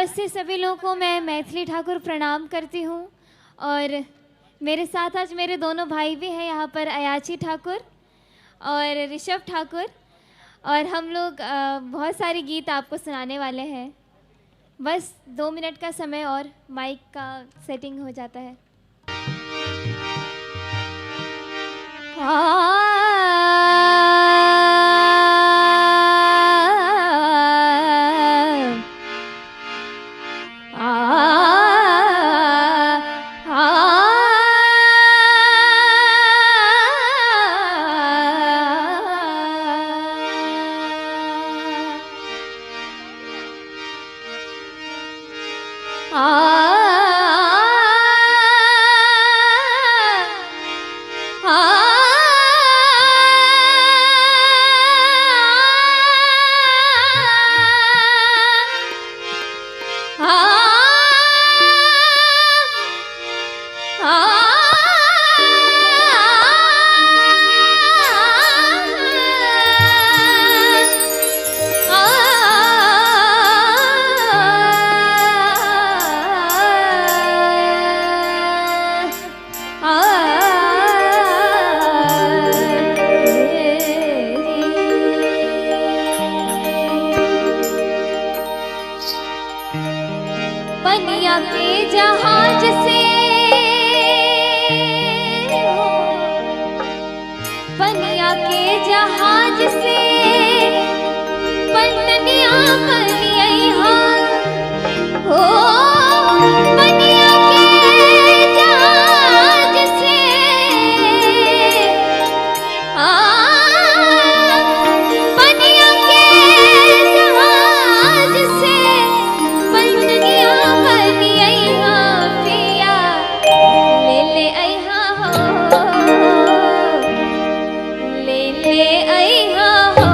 नमस्ते सभी लोगों को। मैं मैथिली ठाकुर प्रणाम करती हूँ और मेरे साथ आज मेरे दोनों भाई भी हैं यहाँ पर, अयाची ठाकुर और ऋषभ ठाकुर, और हम लोग बहुत सारे गीत आपको सुनाने वाले हैं। बस 2 मिनट का समय और माइक का सेटिंग हो जाता है। पनिया के जहाज से, पनिया के जहाज से पन्निया पनिया हो, पनिया के जहाज से पनिया के जहाज से पन्निया पनिया पिया ले ले अइहा हो, ले ले अइहा हो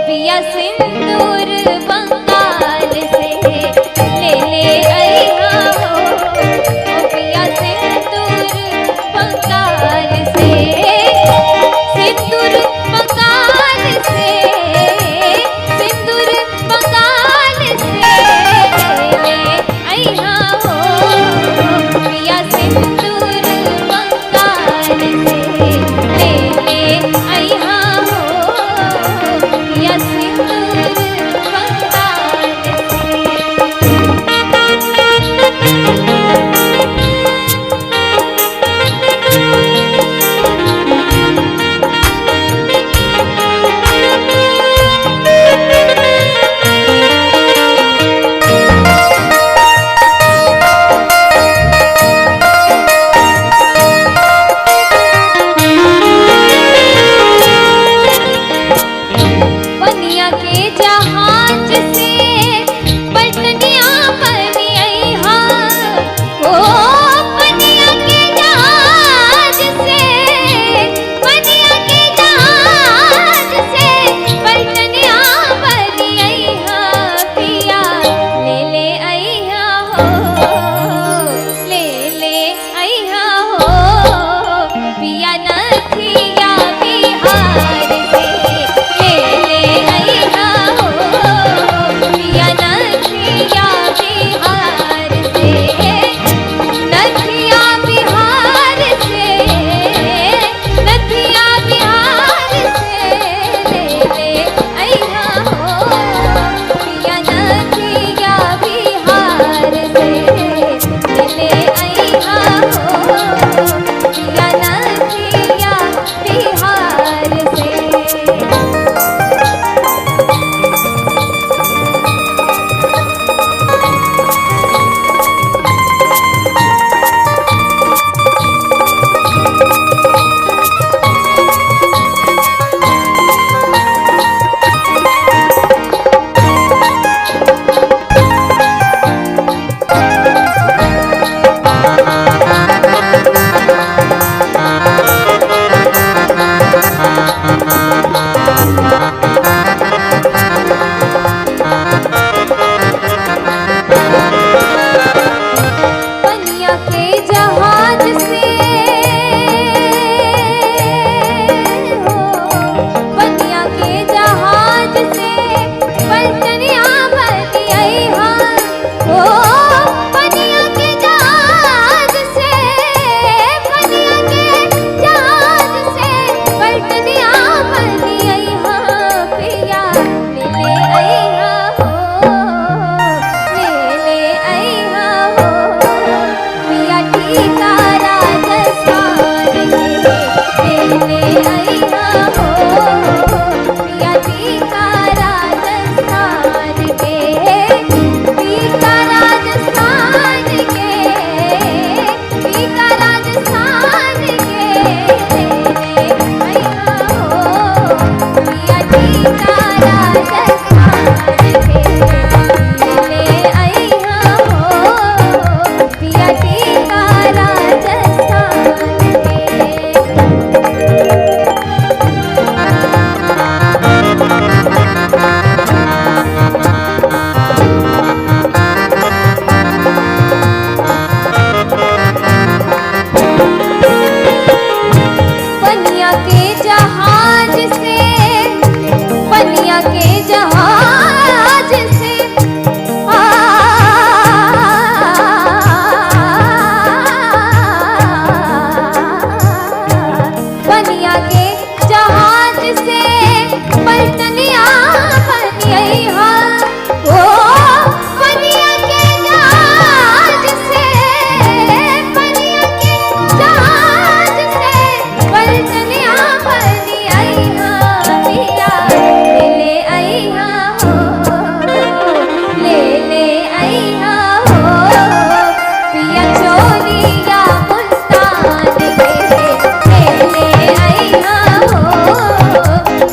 पिया सिंदूर बंगाल से, ले ले अइहा हो पिया सिंदूर बंगाल से, सिंदूर बंगाल से, सिंदूर बंगाल से, ले अइहा हो पिया सिंदूर बंगाल से, ले ले अइहा हो पिया सिंदूर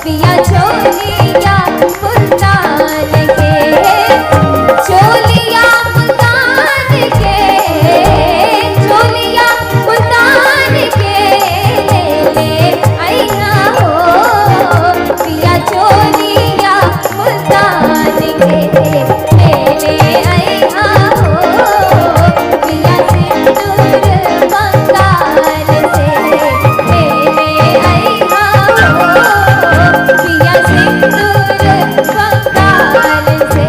पिया चोलिया मुल्तान के, चोलिया मुल्तान के, चोलिया मुल्तान के, ले आईना हो पिया चोलिया मुल्तान के, ले आईना हो पिया सिंदूर बंगाल से, ले आईना हो पिया सिंदूर बंगाल से,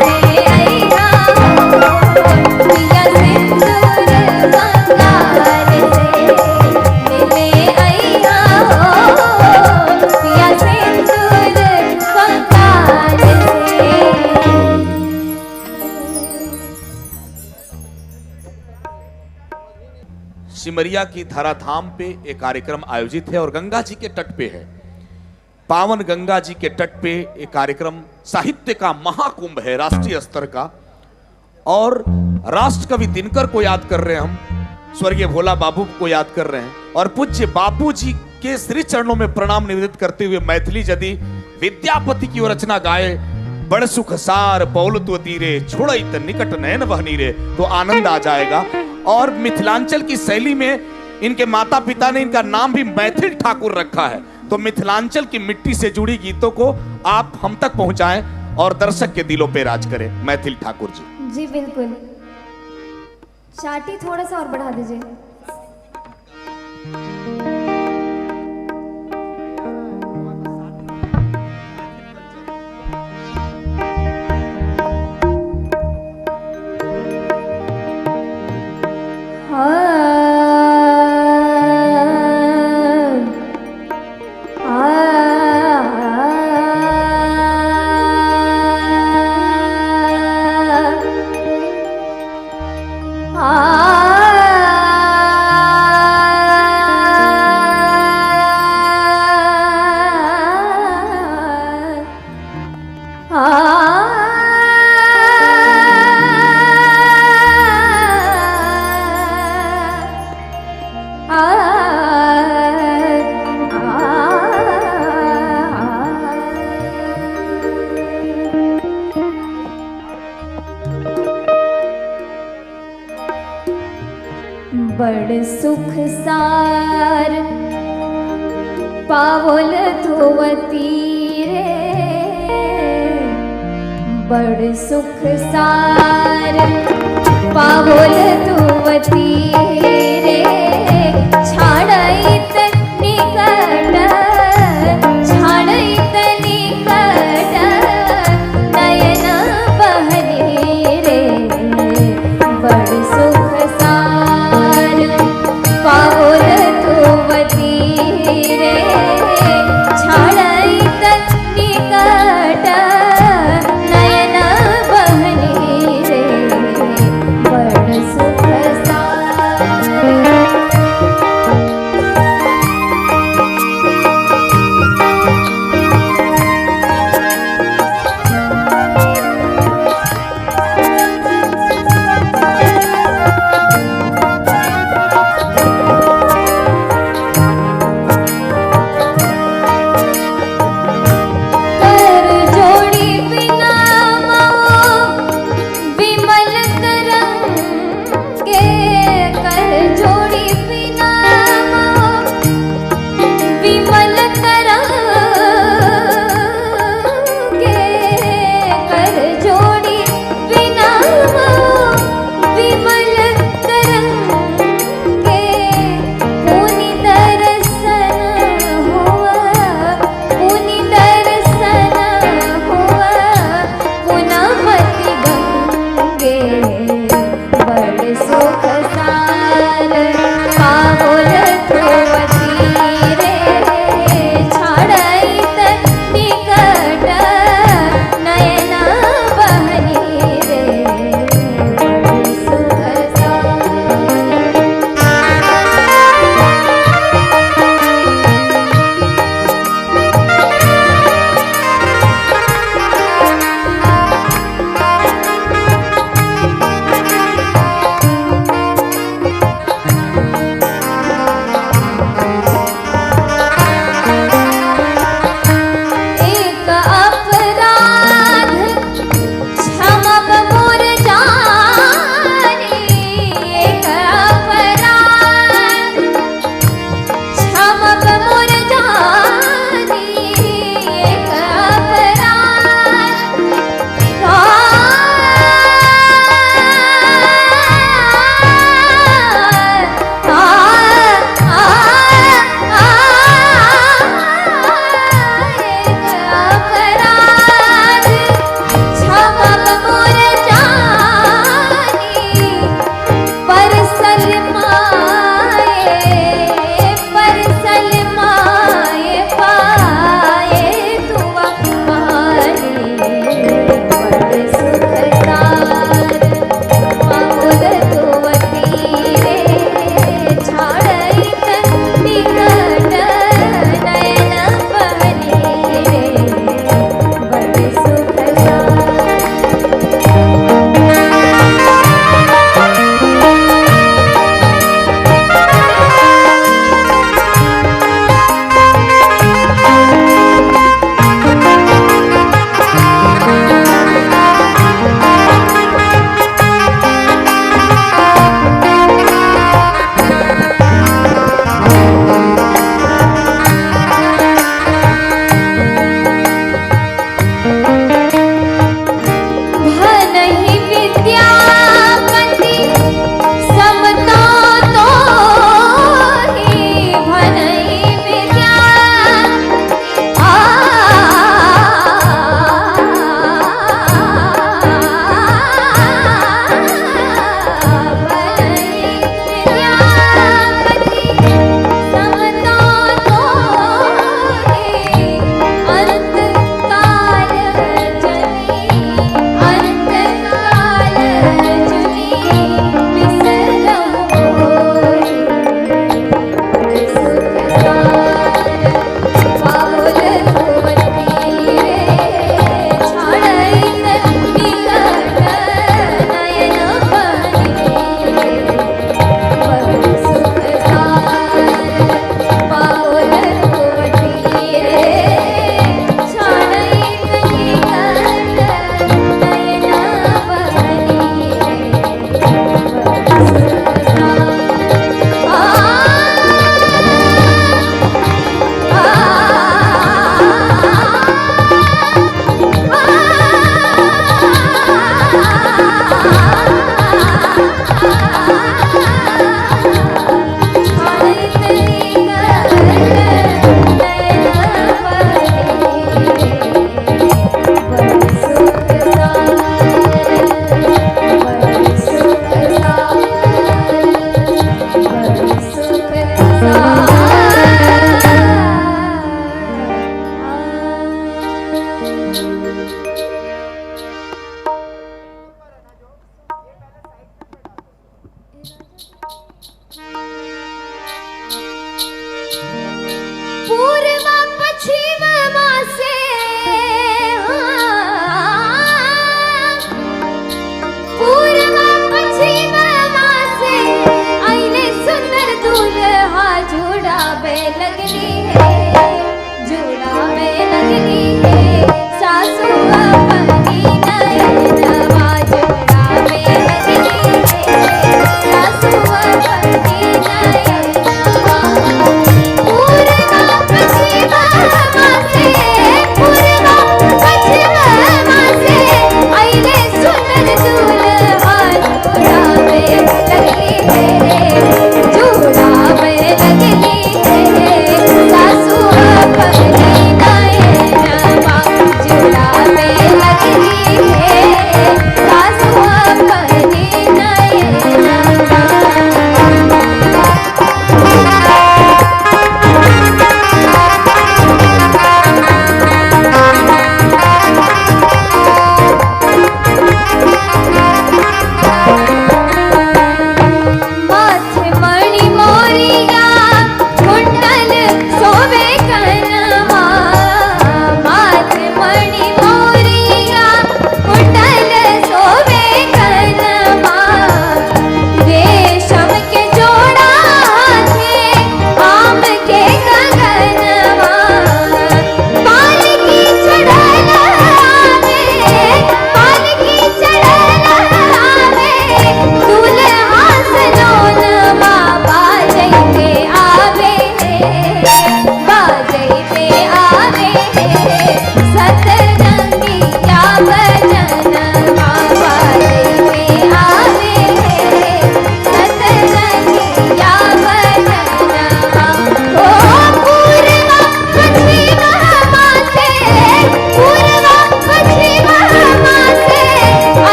ले आईना हो पिया सिंदूर बंगाल से, ले आईना हो पिया सिंदूर बंगाल से। सिमरिया की धराधाम पे एक कार्यक्रम आयोजित है और गंगा जी के तट पे है। पावन गंगा जी के तट पे एक कार्यक्रम साहित्य का महाकुंभ है राष्ट्रीय स्तर का, और राष्ट्र कवि दिनकर को याद कर रहे हैं हम, स्वर्गीय भोला बाबू को याद कर रहे हैं, और पूज्य बापू जी के श्री चरणों में प्रणाम निवेदित करते हुए मैथिली यदि विद्यापति की वो रचना गाए, बड़ सुख सार पौलुत्व तीरे छोड़त निकट नयन बहनी रे, तो आनंद आ जाएगा। और मिथिलांचल की शैली में इनके माता पिता ने इनका नाम भी मैथिल ठाकुर रखा है, तो मिथिलांचल की मिट्टी से जुड़ी गीतों को आप हम तक पहुंचाएं और दर्शक के दिलों पे राज करें। मैथिल ठाकुर जी। जी बिल्कुल, चाटी थोड़ा सा और बढ़ा दीजिए। बड़ सुख सार पावल धोवती रे, बड़ सुख सार पावल धोवती रे, छाड़ैत निकट छाड़ैत निकट नयन बहनी रे, बड़ सुख सार पावल धोवती रे, छाड़ैत निकट नयन बहनी रे, बड़ सुख सार।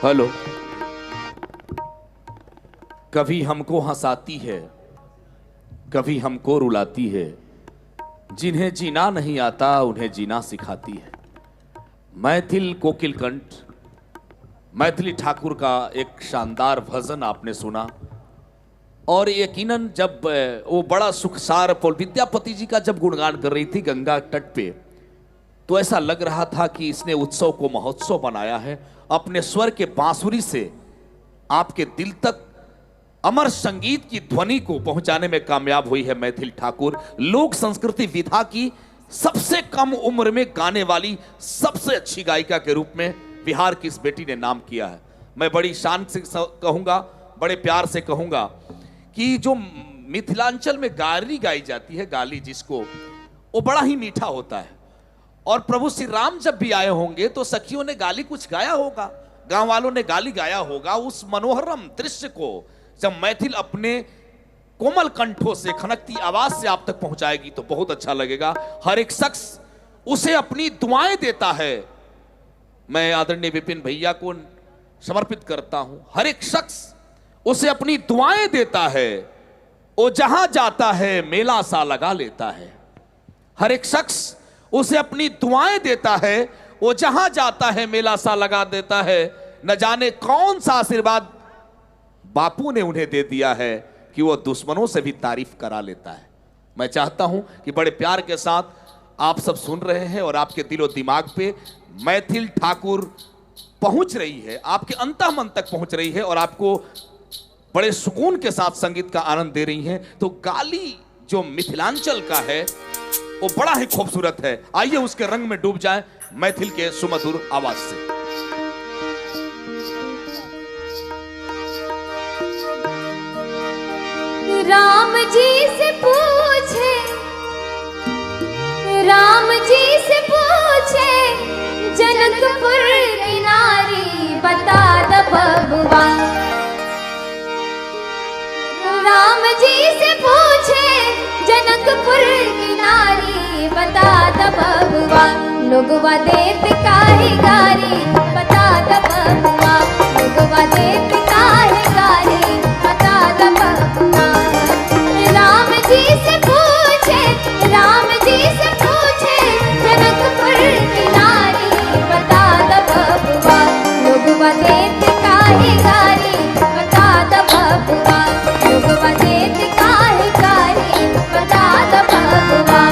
हेलो। कभी हमको हंसाती है, कभी हमको रुलाती है, जिन्हें जीना नहीं आता उन्हें जीना सिखाती है। मैथिल कोकिल कंठ, मैथिली ठाकुर का एक शानदार भजन आपने सुना। और यकीनन जब वो बड़ा सुखसार विद्यापति जी का जब गुणगान कर रही थी गंगा तट पे, तो ऐसा लग रहा था कि इसने उत्सव को महोत्सव बनाया है। अपने स्वर के बांसुरी से आपके दिल तक अमर संगीत की ध्वनि को पहुंचाने में कामयाब हुई है मैथिल ठाकुर। लोक संस्कृति विधा की सबसे कम उम्र में गाने वाली सबसे अच्छी गायिका के रूप में बिहार की इस बेटी ने नाम किया है। मैं बड़ी शान से कहूंगा, बड़े प्यार से कहूंगा कि जो मिथिलांचल में गाली गाई जाती है, गाली जिसको, वो बड़ा ही मीठा होता है। और प्रभु श्री राम जब भी आए होंगे तो सखियों ने गाली कुछ गाया होगा, गांव वालों ने गाली गाया होगा। उस मनोहरम दृश्य को जब मैथिल अपने कोमल कंठों से, खनकती आवाज से आप तक पहुंचाएगी तो बहुत अच्छा लगेगा। हर एक शख्स उसे अपनी दुआएं देता है। मैं आदरणीय विपिन भैया को समर्पित करता हूं। हर एक शख्स उसे अपनी दुआएं देता है, वो जहां जाता है मेला सा लगा लेता है। हर एक शख्स उसे अपनी दुआएं देता है, वो जहां जाता है मेला सा लगा देता है। न जाने कौन सा आशीर्वाद बापू ने उन्हें दे दिया है कि वो दुश्मनों से भी तारीफ करा लेता है। मैं चाहता हूं कि बड़े प्यार के साथ आप सब सुन रहे हैं और आपके दिलो दिमाग पे मैथिल ठाकुर पहुंच रही है, आपके अंतः मन तक पहुंच रही है और आपको बड़े सुकून के साथ संगीत का आनंद दे रही हैं। तो गाली जो मिथिलांचल का है वो बड़ा ही खूबसूरत है। आइए उसके रंग में डूब जाएं मैथिल के सुमधुर आवाज से। राम जी से पूछे, राम जी से पूछे, जनकपुर की नारी बता द बबुआ। राम जी से पूछे, जनकपुर की नारी बता द बबुआ। लोगवा देत काहे गारी बता द बबुआ। लोगवा देत काहे गारी बता द बबुआ। राम जी से पूछे, राम जी से पूछे, जनकपुर की नारी बता द बबुआ। लोगवा देत काहे गारी बता द बबुआ। लोगवा देत काहे गारी बता द बबुआ।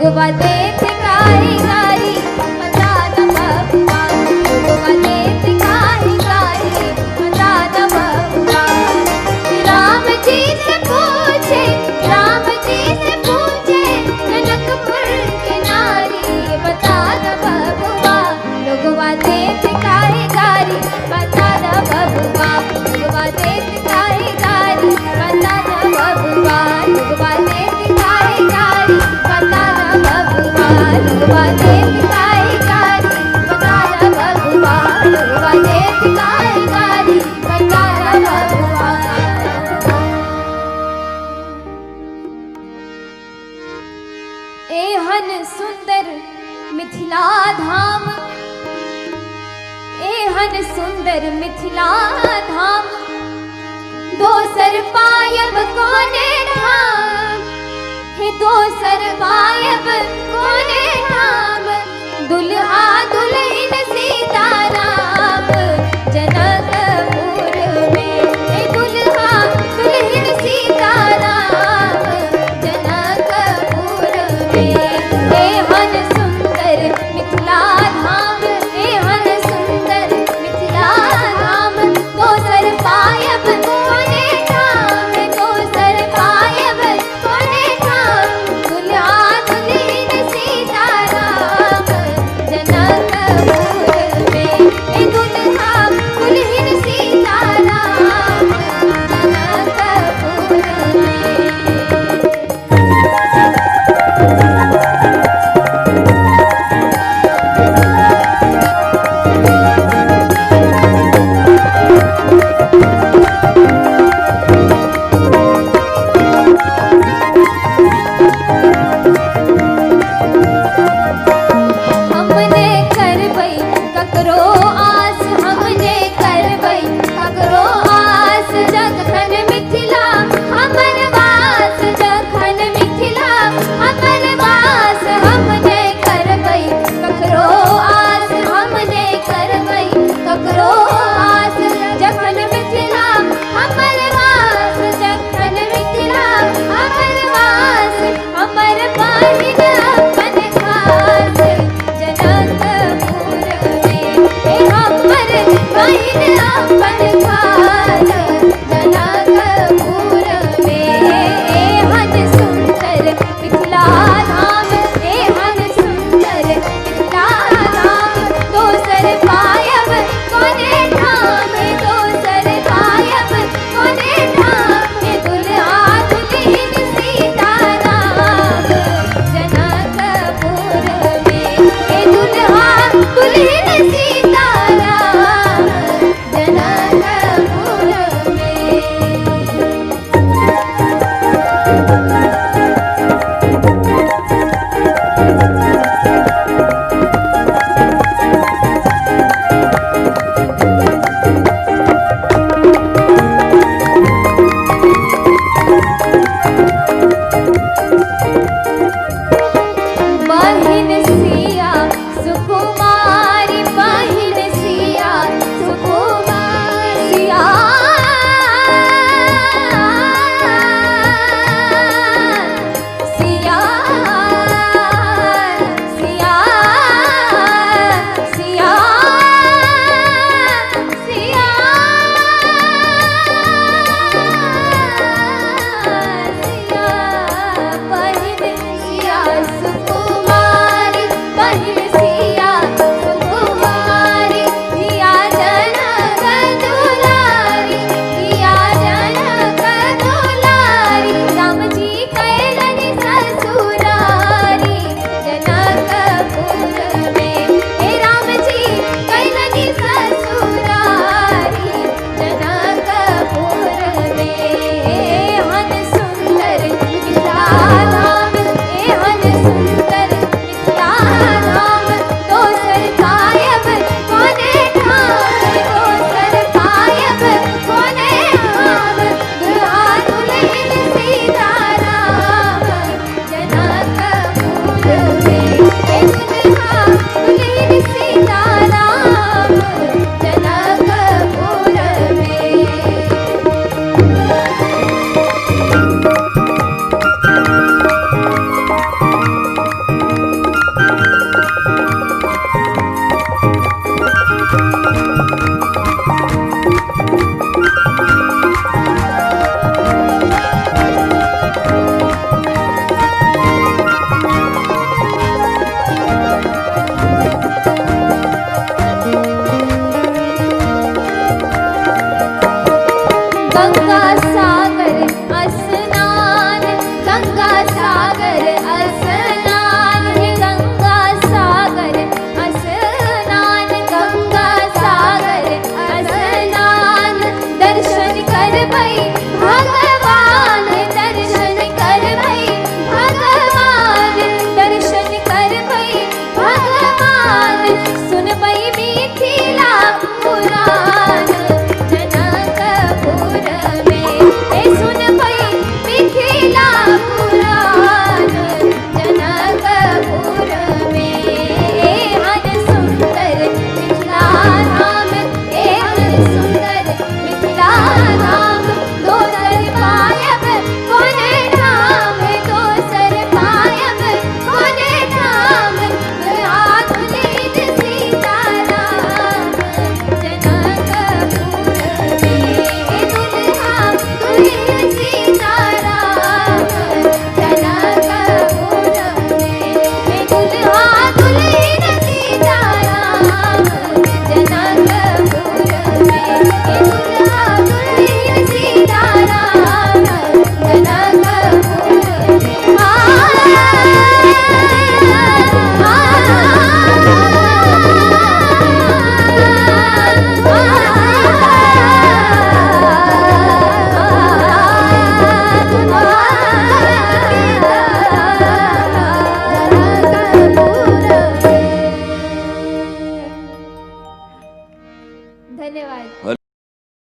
लोगवा देत काहे गारी बता द बबुआ लोगवा देत काहे गारी बता द बबुआ राम जी से पूछे जनकपुर के नारी बता द बबुआ लोगवा देत काहे गारी बता द बबुआ लोगवा देत काहे गारी बता द बबुआ लोगवा देत काहे गारी बता द बबुआ लोगवा देत काहे गारी बता द बबुआ लोगवा देत काहे गारी बता द बबुआ एहन सुंदर मिथिला धाम एहन सुंदर मिथिला धाम दोसर पायब कोने धाम हे दोसर पायब कोने धाम दुल्हा दुल्हन